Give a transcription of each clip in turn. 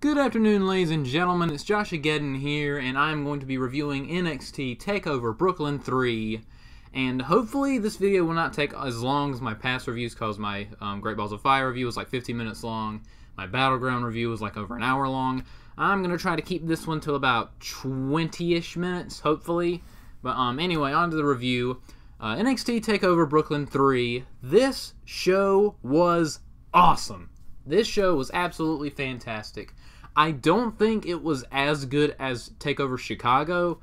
Good afternoon, ladies and gentlemen. It's Joshageddon here, and I'm going to be reviewing NXT Takeover Brooklyn 3. And hopefully this video will not take as long as my past reviews, because my Great Balls of Fire review was like 15 minutes long. My Battleground review was like over an hour long. I'm going to try to keep this one to about 20-ish minutes, hopefully. But anyway, on to the review. NXT Takeover Brooklyn 3. This show was awesome. This show was absolutely fantastic. I don't think it was as good as TakeOver Chicago,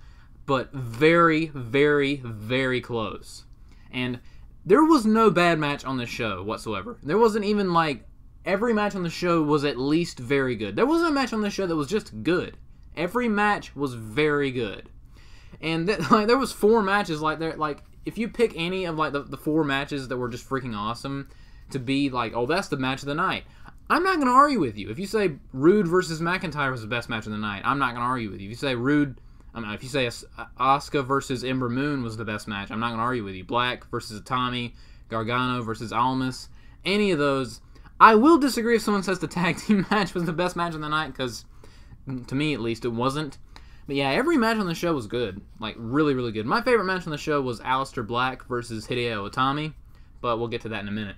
but very, very, very close. And there was no bad match on the show whatsoever. There wasn't even like, every match on the show was at least very good. There wasn't a match on the show that was just good. Every match was very good. And there was 4 matches like there. Like, if you pick any of like the 4 matches that were just freaking awesome to be like, oh, that's the match of the night, I'm not going to argue with you. If you say Roode versus McIntyre was the best match of the night, I'm not going to argue with you. If you say if you say Asuka versus Ember Moon was the best match, I'm not going to argue with you. Black versus Tommy, Gargano versus Almas, any of those. I will disagree if someone says the tag team match was the best match of the night, because to me at least it wasn't. But yeah, every match on the show was good. Like, really, really good. My favorite match on the show was Alistair Black versus Hadera Utami, but we'll get to that in a minute.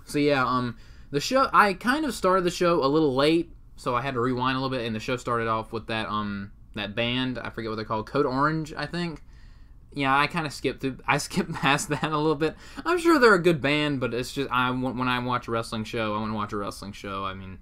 So yeah, the show, I kind of started the show a little late, so I had to rewind a little bit, and the show started off with that that band, I forget what they're called, Code Orange, I think. Yeah, I kind of skipped past that a little bit. I'm sure they're a good band, but it's just, when I watch a wrestling show, I want to watch a wrestling show. I mean,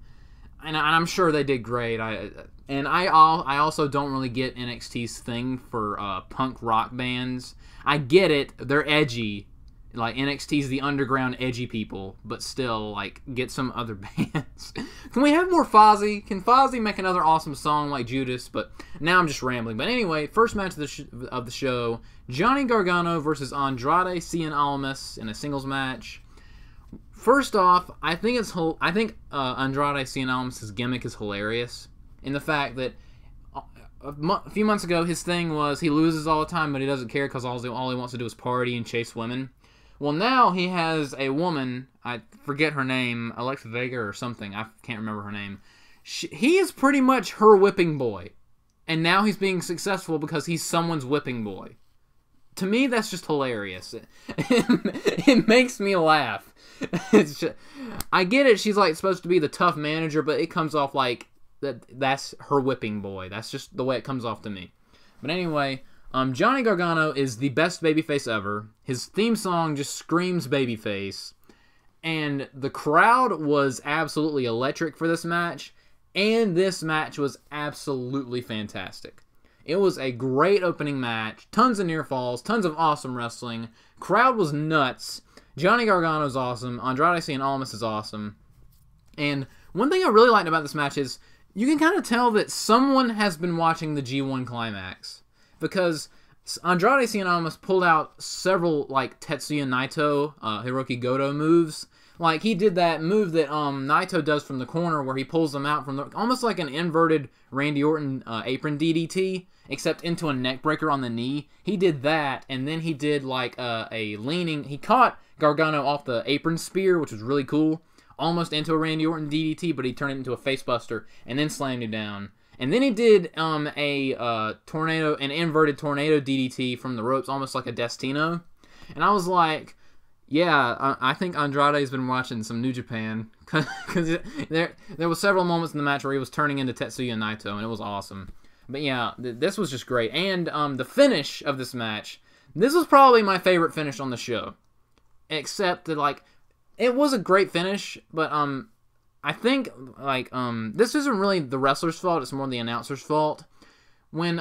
and I'm sure they did great. I also don't really get NXT's thing for punk rock bands. I get it, they're edgy. Like, NXT's the underground edgy people, but still, like, get some other bands. Can we have more Fozzy? Can Fozzy make another awesome song like Judas? But now I'm just rambling. But anyway, first match of the show, Johnny Gargano versus Andrade Cien Almas in a singles match. First off, I think Andrade Cien Almas' gimmick is hilarious, in the fact that a few months ago his thing was he loses all the time, but he doesn't care because all he wants to do is party and chase women. Well, now he has a woman, I forget her name, Alexa Vega or something, I can't remember her name. He is pretty much her whipping boy. And now he's being successful because he's someone's whipping boy. To me, that's just hilarious. It makes me laugh. I get it, she's like supposed to be the tough manager, but it comes off like that's her whipping boy. That's just the way it comes off to me. But anyway, Johnny Gargano is the best babyface ever. His theme song just screams babyface. And the crowd was absolutely electric for this match. And this match was absolutely fantastic. It was a great opening match. Tons of near falls. Tons of awesome wrestling. Crowd was nuts. Johnny Gargano's awesome. Andrade Cien Almas is awesome. And one thing I really liked about this match is you can kind of tell that someone has been watching the G1 Climax. Because Andrade Cien Almas pulled out several, like, Tetsuya Naito, Hiroki Goto moves. Like, he did that move that Naito does from the corner where he pulls them out from the, almost like an inverted Randy Orton apron DDT, except into a neck breaker on the knee. He did that, and then he did, like, a leaning, he caught Gargano off the apron spear, which was really cool, almost into a Randy Orton DDT, but he turned it into a facebuster, and then slammed him down. And then he did an inverted tornado DDT from the ropes, almost like a Destino. And I was like, yeah, I think Andrade's been watching some New Japan, because there was several moments in the match where he was turning into Tetsuya Naito, and it was awesome. But yeah, this was just great. And the finish of this match, this was probably my favorite finish on the show. Except that, like, it was a great finish, but I think, like, this isn't really the wrestler's fault, it's more the announcer's fault. When,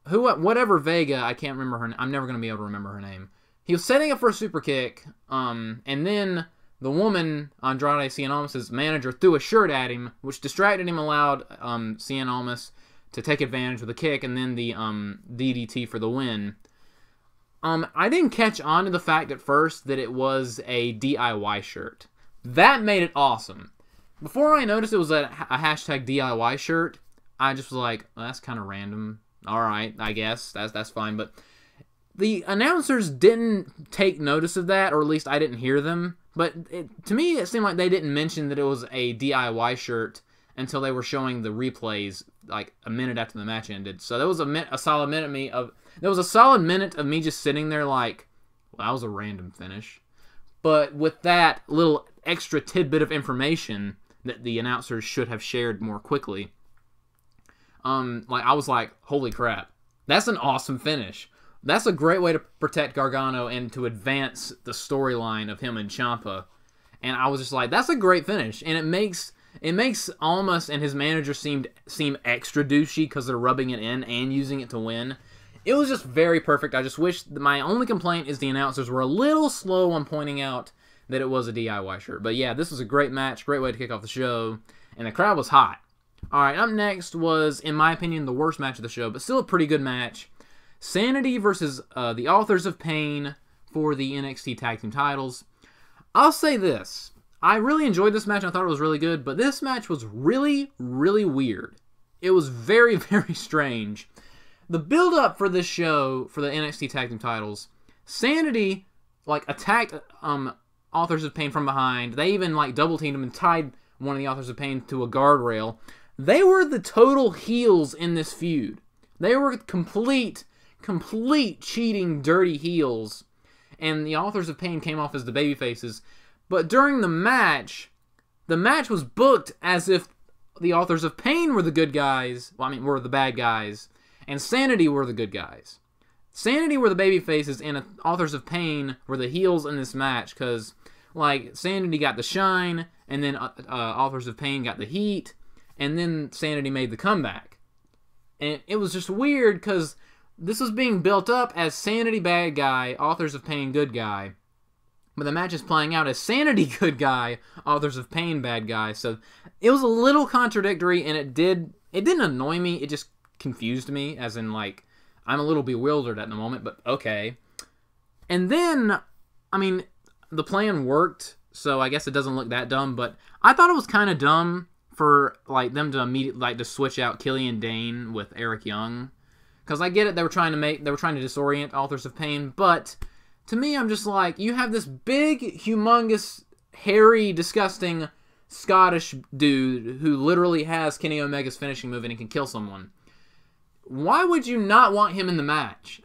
whatever Vega, I can't remember her name, I'm never going to be able to remember her name. He was setting up for a super kick, and then the woman, Andrade Cien Almas' manager, threw a shirt at him, which distracted him, allowed Cien Almas to take advantage of the kick, and then the DDT for the win. I didn't catch on to the fact at first that it was a DIY shirt. That made it awesome. Before I noticed it was a hashtag DIY shirt, I just was like, well, that's kind of random. Alright, I guess. That's fine. But the announcers didn't take notice of that, or at least I didn't hear them. But to me, it seemed like they didn't mention that it was a DIY shirt until they were showing the replays like a minute after the match ended. So there was a solid minute of me just sitting there like, well, that was a random finish. But with that little extra tidbit of information that the announcers should have shared more quickly, like I was like, holy crap, that's an awesome finish. That's a great way to protect Gargano and to advance the storyline of him and Ciampa. And I was just like, that's a great finish. And it makes Almas and his manager seem extra douchey because they're rubbing it in and using it to win. It was just very perfect. I just wish, my only complaint is the announcers were a little slow on pointing out that it was a DIY shirt. But yeah, this was a great match, great way to kick off the show, and the crowd was hot. Alright, up next was, in my opinion, the worst match of the show, but still a pretty good match. Sanity versus the Authors of Pain for the NXT Tag Team titles. I'll say this. I really enjoyed this match. I thought it was really good, but this match was really, really weird. It was very, very strange. The build-up for this show, for the NXT Tag Team titles, Sanity, like, attacked Authors of Pain from behind. They even, like, double-teamed him and tied one of the Authors of Pain to a guardrail. They were the total heels in this feud. They were complete cheating, dirty heels. And the Authors of Pain came off as the babyfaces. But during the match was booked as if the Authors of Pain were the good guys. Well, I mean, were the bad guys. And Sanity were the good guys. Sanity were the babyfaces, and Authors of Pain were the heels in this match. Because, like, Sanity got the shine, and then Authors of Pain got the heat, and then Sanity made the comeback. And it was just weird, because this was being built up as Sanity bad guy, Authors of Pain good guy. But the match is playing out as Sanity good guy, Authors of Pain bad guy. So it was a little contradictory, and it didn't annoy me. It just confused me, as in, like, I'm a little bewildered at the moment, but okay. And then, I mean, the plan worked, so I guess it doesn't look that dumb, but I thought it was kind of dumb for, like, them to immediately, like, to switch out Killian Dane with Eric Young. Because I get it, they were trying to disorient Authors of Pain, but to me, I'm just like, you have this big, humongous, hairy, disgusting Scottish dude who literally has Kenny Omega's finishing move and he can kill someone. Why would you not want him in the match?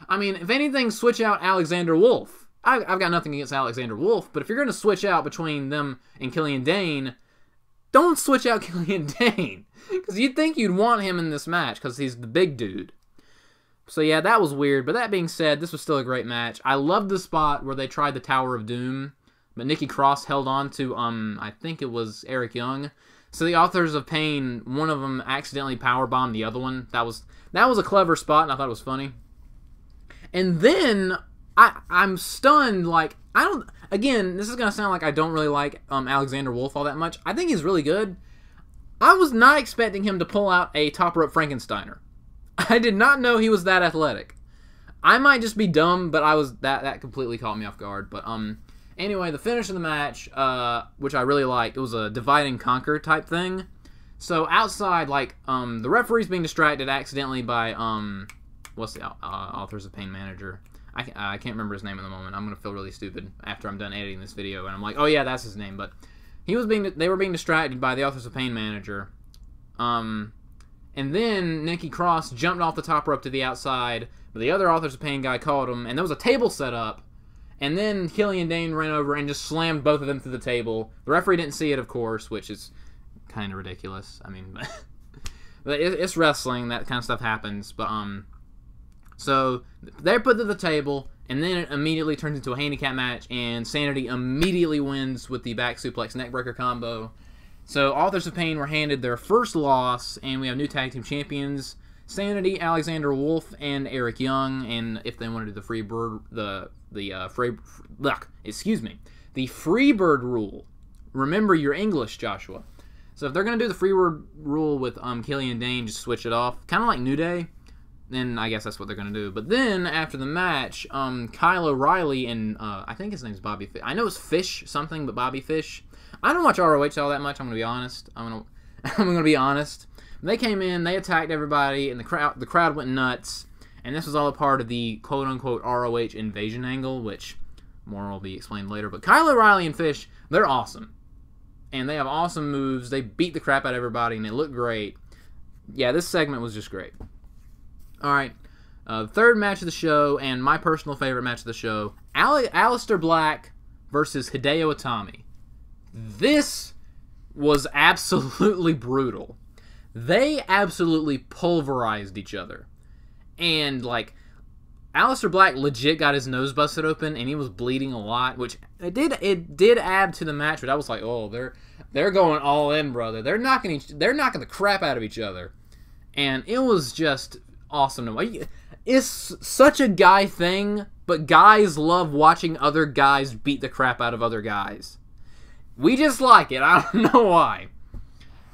I mean, if anything, switch out Alexander Wolf. I've got nothing against Alexander Wolf, but if you're going to switch out between them and Killian Dane, don't switch out Killian Dane. Because you'd think you'd want him in this match, because he's the big dude. So yeah, that was weird. But that being said, this was still a great match. I loved the spot where they tried the Tower of Doom, but Nikki Cross held on to, I think it was Eric Young. So the Authors of Pain, one of them accidentally powerbombed the other one. That was a clever spot, and I thought it was funny. And then I'm stunned. Like, again, this is gonna sound like I don't really like Alexander Wolf all that much. I think he's really good. I was not expecting him to pull out a top rope Frankensteiner. I did not know he was that athletic. I might just be dumb, but that completely caught me off guard. But anyway, the finish of the match, which I really liked, it was a divide and conquer type thing. So outside, like, the referee's being distracted accidentally by what's the Authors of Pain manager? I can't remember his name at the moment. I'm gonna feel really stupid after I'm done editing this video, and I'm like, oh yeah, that's his name. But they were being distracted by the Authors of Pain manager. And then Nikki Cross jumped off the top rope to the outside, but the other Authors of Pain guy caught him, and there was a table set up. And then Killian Dane ran over and just slammed both of them through the table. The referee didn't see it, of course, which is kind of ridiculous. I mean, but it's wrestling. That kind of stuff happens. But so they're put to the table, and then it immediately turns into a handicap match, and Sanity immediately wins with the back suplex neckbreaker combo. So Authors of Pain were handed their first loss, and we have new tag team champions: Sanity, Alexander Wolf, and Eric Young. And if they want to do the Freebird rule. Remember your English, Joshua. So if they're going to do the Freebird rule with Killian Dane, just switch it off. Kind of like New Day. Then I guess that's what they're going to do. But then, after the match, Kyle O'Reilly and, I think his name's Bobby Fish. I know it's Fish something, but Bobby Fish. I don't watch ROH all that much, I'm going to be honest. I'm going to be honest. They came in, they attacked everybody, and the crowd went nuts. And this was all a part of the quote-unquote ROH invasion angle, which more will be explained later. But Kyle O'Reilly and Fish, they're awesome. and they have awesome moves. They beat the crap out of everybody, and it looked great. Yeah, this segment was just great. All right, third match of the show, and my personal favorite match of the show, Alistair Black versus Hideo Itami. This was absolutely brutal. They absolutely pulverized each other. And, like, Alistair Black legit got his nose busted open, and he was bleeding a lot, which it did add to the match, but I was like, oh, they're going all in, brother. They're knocking the crap out of each other. And it was just awesome to watch. It's such a guy thing, but guys love watching other guys beat the crap out of other guys. We just like it. I don't know why.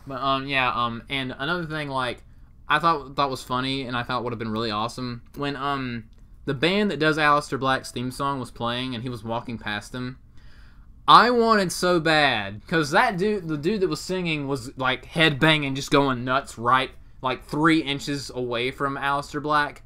But, and another thing, like, I thought was funny, and I thought would have been really awesome, when, the band that does Alistair Black's theme song was playing, and he was walking past him. I wanted so bad, because the dude that was singing was, like, headbanging, just going nuts right, like, 3 inches away from Alistair Black.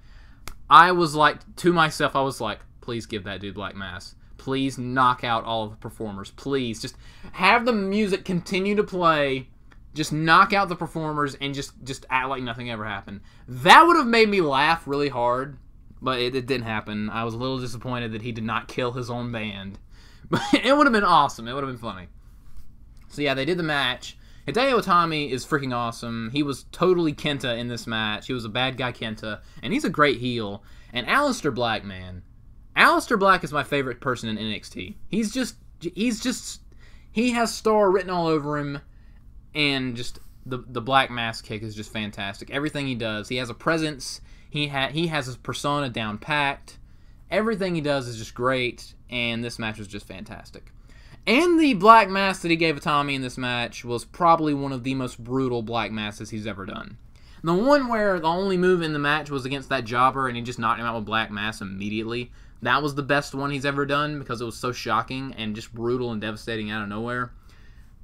I was like, to myself, I was like, please give that dude Black Mass. Please knock out all of the performers. Please, just have the music continue to play. Just knock out the performers and just act like nothing ever happened. That would have made me laugh really hard, but it didn't happen. I was a little disappointed that he did not kill his own band. But it would have been awesome. It would have been funny. So yeah, they did the match. Hideo Itami is freaking awesome. He was totally Kenta in this match. He was a bad guy Kenta, and he's a great heel. And Alistair Black, man. Alistair Black is my favorite person in NXT. He has star written all over him, and just the Black Mass kick is just fantastic. Everything he does, he has a presence. He has his persona down packed. Everything he does is just great, and this match was just fantastic. And the Black Mass that he gave Itami in this match was probably one of the most brutal Black Masses he's ever done. The one where the only move in the match was against that jobber, and he just knocked him out with Black Mass immediately. That was the best one he's ever done, because it was so shocking and just brutal and devastating out of nowhere.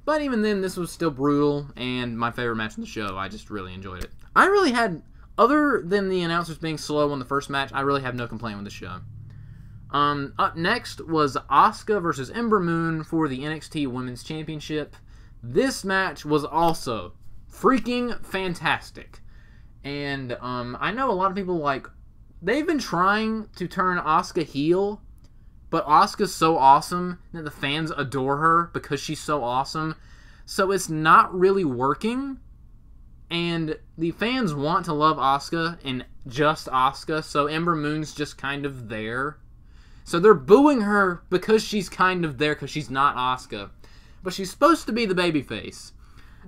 But even then, this was still brutal, and my favorite match in the show. I just really enjoyed it. I really had, other than the announcers being slow on the first match, I really have no complaint with the show. Up next was Asuka versus Ember Moon for the NXT Women's Championship. This match was also freaking fantastic. And I know a lot of people, like, they've been trying to turn Asuka heel, but Asuka's so awesome that the fans adore her because she's so awesome. So it's not really working. And the fans want to love Asuka and just Asuka, so Ember Moon's just kind of there. So they're booing her because she's kind of there because she's not Asuka. But she's supposed to be the babyface.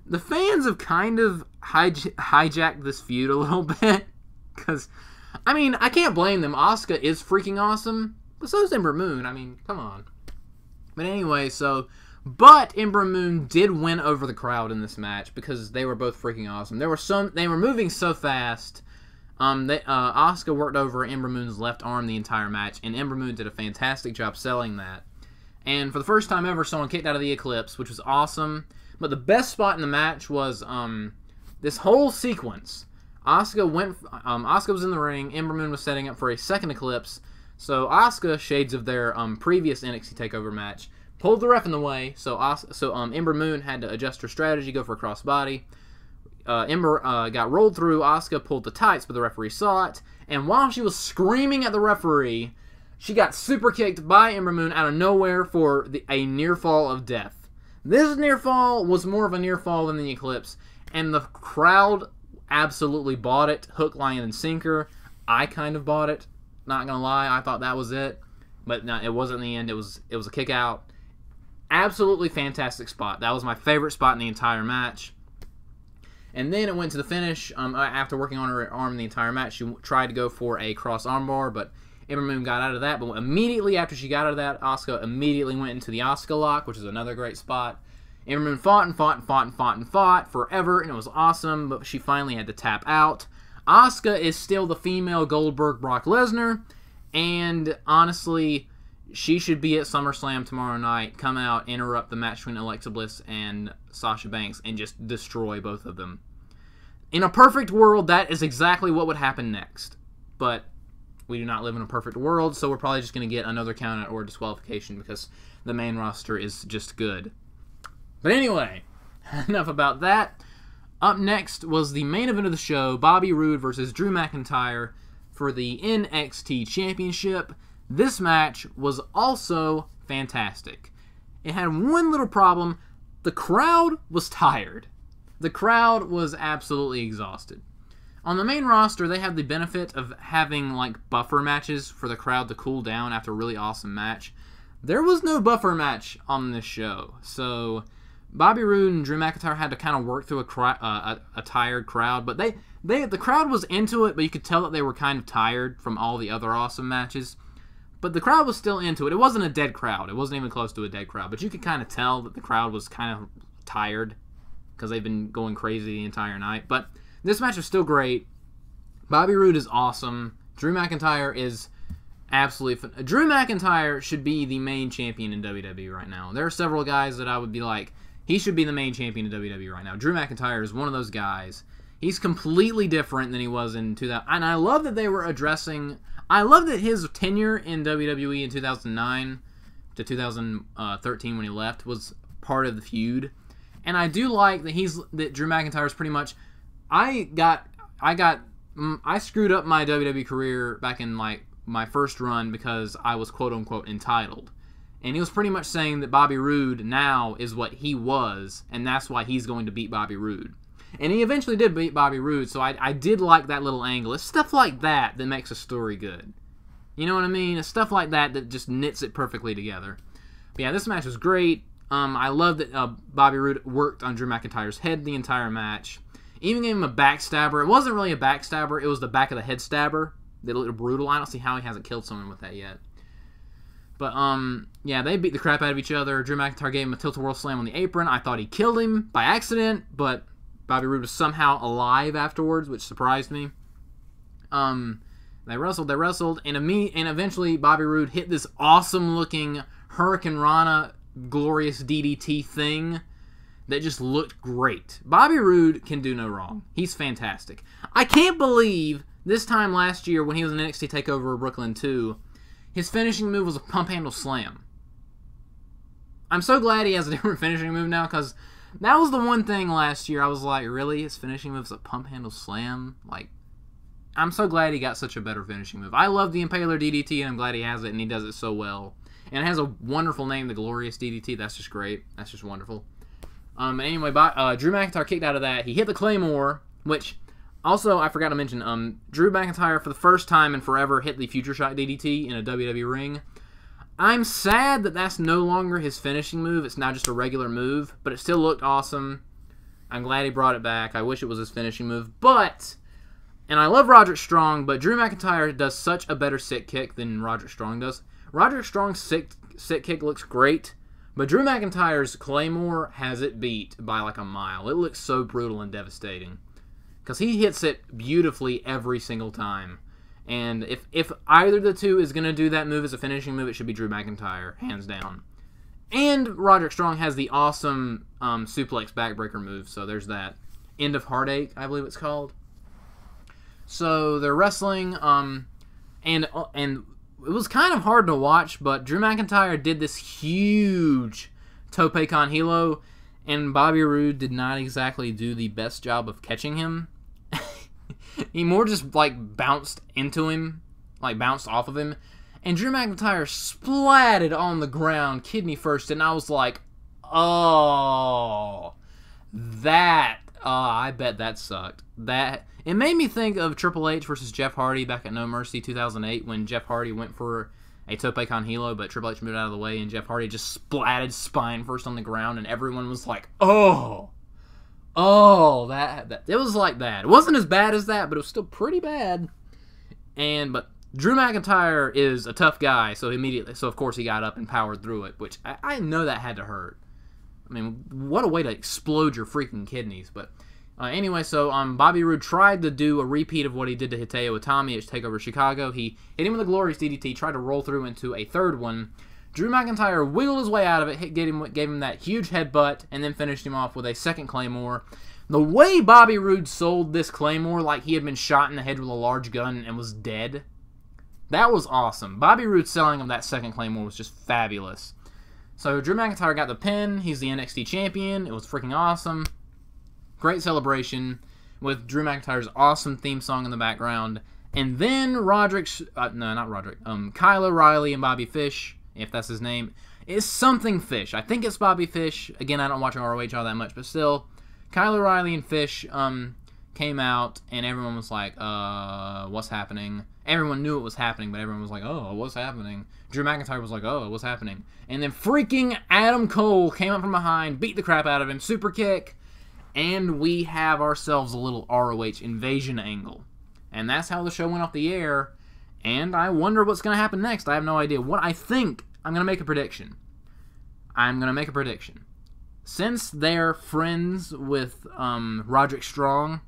The fans have kind of hijacked this feud a little bit. Because, I mean, I can't blame them. Asuka is freaking awesome. But so is Ember Moon. I mean, come on. But anyway, but Ember Moon did win over the crowd in this match because they were both freaking awesome. They were moving so fast. Asuka worked over Ember Moon's left arm the entire match, and Ember Moon did a fantastic job selling that. And for the first time ever, someone kicked out of the Eclipse, which was awesome. But the best spot in the match was this whole sequence. Asuka was in the ring. Ember Moon was setting up for a second Eclipse. So Asuka, shades of their previous NXT Takeover match, pulled the ref in the way. So Ember Moon had to adjust her strategy, go for a crossbody. Ember got rolled through. Asuka pulled the tights, but the referee saw it. And while she was screaming at the referee, she got super kicked by Ember Moon out of nowhere for a near fall of death. This near fall was more of a near fall than the Eclipse, and the crowd absolutely bought it. Hook, line, and sinker. I kind of bought it. Not gonna lie, I thought that was it, but no, it wasn't in the end. It was a kick out. Absolutely fantastic spot. That was my favorite spot in the entire match. And then it went to the finish. After working on her arm the entire match, she tried to go for a cross armbar, but Ember Moon got out of that. But immediately after she got out of that, Asuka immediately went into the Asuka lock, which is another great spot. Ember Moon fought forever, and it was awesome, but she finally had to tap out. Asuka is still the female Goldberg Brock Lesnar, and honestly, she should be at SummerSlam tomorrow night, come out, interrupt the match between Alexa Bliss and Sasha Banks, and just destroy both of them. In a perfect world, that is exactly what would happen next. But we do not live in a perfect world, so we're probably just going to get another countout or disqualification because the main roster is just good. But anyway, enough about that. Up next was the main event of the show, Bobby Roode versus Drew McIntyre for the NXT Championship. This match was also fantastic. It had one little problem. The crowd was tired. The crowd was absolutely exhausted. On the main roster, they have the benefit of having like buffer matches for the crowd to cool down after a really awesome match. There was no buffer match on this show, so Bobby Roode and Drew McIntyre had to kind of work through a tired crowd, but the crowd was into it, but you could tell that they were kind of tired from all the other awesome matches. But the crowd was still into it. It wasn't a dead crowd. It wasn't even close to a dead crowd, but you could kind of tell that the crowd was kind of tired because they've been going crazy the entire night. But this match was still great. Bobby Roode is awesome. Drew McIntyre is absolutely fun. Drew McIntyre should be the main champion in WWE right now. There are several guys that I would be like, he should be the main champion in WWE right now. Drew McIntyre is one of those guys. He's completely different than he was in 2000. And I love that they were addressing... I love that his tenure in WWE in 2009 to 2013 when he left was part of the feud. And I do like that Drew McIntyre is pretty much... I screwed up my WWE career back in like my first run because I was quote-unquote entitled. And he was pretty much saying that Bobby Roode now is what he was, and that's why he's going to beat Bobby Roode. And he eventually did beat Bobby Roode, so I did like that little angle. It's stuff like that that makes a story good. You know what I mean? It's stuff like that that just knits it perfectly together. But yeah, this match was great. I love that Bobby Roode worked on Drew McIntyre's head the entire match. Even gave him a backstabber. It wasn't really a backstabber, it was the back of the head stabber. That looked brutal. I don't see how he hasn't killed someone with that yet. But, yeah, they beat the crap out of each other. Drew McIntyre gave him a tilt-a-whirl slam on the apron. I thought he killed him by accident, but Bobby Roode was somehow alive afterwards, which surprised me. They wrestled, and eventually Bobby Roode hit this awesome-looking Hurricane Rana glorious DDT thing that just looked great. Bobby Roode can do no wrong. He's fantastic. I can't believe this time last year when he was in NXT Takeover Brooklyn II, his finishing move was a pump handle slam. I'm so glad he has a different finishing move now, because that was the one thing last year I was like, really? His finishing move is a pump handle slam? Like, I'm so glad he got such a better finishing move. I love the Impaler DDT, and I'm glad he has it, and he does it so well. And it has a wonderful name, the Glorious DDT. That's just great. That's just wonderful. Anyway, Drew McIntyre kicked out of that. He hit the Claymore, which... Also, I forgot to mention, Drew McIntyre, for the first time in forever, hit the Future Shock DDT in a WWE ring. I'm sad that that's no longer his finishing move. It's now just a regular move, but it still looked awesome. I'm glad he brought it back. I wish it was his finishing move, but... And I love Roderick Strong, but Drew McIntyre does such a better sit kick than Roderick Strong does. Roderick Strong's sit kick looks great, but Drew McIntyre's Claymore has it beat by like a mile. It looks so brutal and devastating. Because he hits it beautifully every single time. And if either of the two is going to do that move as a finishing move, it should be Drew McIntyre, hands down. And Roderick Strong has the awesome suplex backbreaker move, so there's that. End of Heartache, I believe it's called. So they're wrestling, and it was kind of hard to watch, but Drew McIntyre did this huge Tope Con Hilo, and Bobby Roode did not exactly do the best job of catching him. He more just, like, bounced into him, like, bounced off of him, and Drew McIntyre splatted on the ground, kidney first, and I was like, oh, I bet that sucked. It made me think of Triple H versus Jeff Hardy back at No Mercy 2008, when Jeff Hardy went for a Tope Con Hilo, but Triple H moved out of the way, and Jeff Hardy just splatted spine first on the ground, and everyone was like, oh, it was like that. It wasn't as bad as that, but it was still pretty bad. But Drew McIntyre is a tough guy, so of course he got up and powered through it, which I know that had to hurt. I mean, what a way to explode your freaking kidneys. But anyway, so Bobby Roode tried to do a repeat of what he did to Hideo Itami at TakeOver Chicago. He hit him with a Glorious DDT, tried to roll through into a third one. Drew McIntyre wiggled his way out of it, gave him that huge headbutt, and then finished him off with a second Claymore. The way Bobby Roode sold this Claymore like he had been shot in the head with a large gun and was dead, that was awesome. Bobby Roode's selling of that second Claymore was just fabulous. So Drew McIntyre got the pin. He's the NXT champion. It was freaking awesome. Great celebration with Drew McIntyre's awesome theme song in the background. And then Kyle O'Reilly and Bobby Fish, if that's his name, is something Fish. I think it's Bobby Fish. Again, I don't watch ROH all that much, but still, Kyle O'Reilly and Fish came out, and everyone was like, what's happening? Everyone knew it was happening, but everyone was like, oh, what's happening? Drew McIntyre was like, oh, what's happening? And then freaking Adam Cole came up from behind, beat the crap out of him, super kick, and we have ourselves a little ROH invasion angle. And that's how the show went off the air, and I wonder what's going to happen next. I have no idea. What I think, I'm going to make a prediction. Since they're friends with Roderick Strong,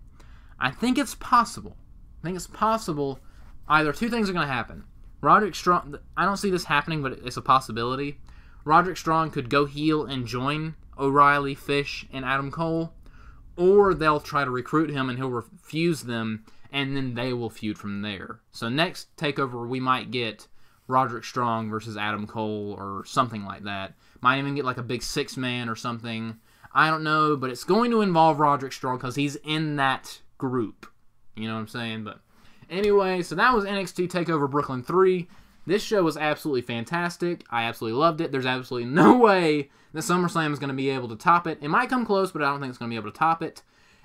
I think it's possible. Either two things are going to happen. Roderick Strong, I don't see this happening, but it's a possibility. Roderick Strong could go heel and join O'Reilly, Fish, and Adam Cole, or they'll try to recruit him and he'll refuse them, and then they will feud from there. So next TakeOver, we might get Roderick Strong versus Adam Cole or something like that. Might even get like a big six-man or something. I don't know, but it's going to involve Roderick Strong because he's in that group. You know what I'm saying? But anyway, so that was NXT Takeover Brooklyn 3. This show was absolutely fantastic. I absolutely loved it. There's absolutely no way that SummerSlam is going to be able to top it. It might come close, but I don't think it's going to be able to top it.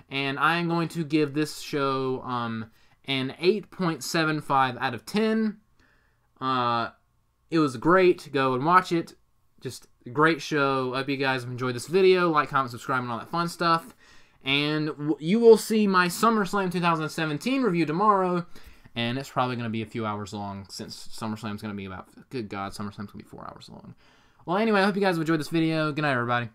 And I am going to give this show an 8.75 out of 10. It was great. Go and watch it. Just a great show. I hope you guys have enjoyed this video. Like, comment, subscribe, and all that fun stuff. And you will see my SummerSlam 2017 review tomorrow. And it's probably going to be a few hours long since SummerSlam's going to be about... Good God, SummerSlam's going to be 4 hours long. Well, anyway, I hope you guys have enjoyed this video. Good night, everybody.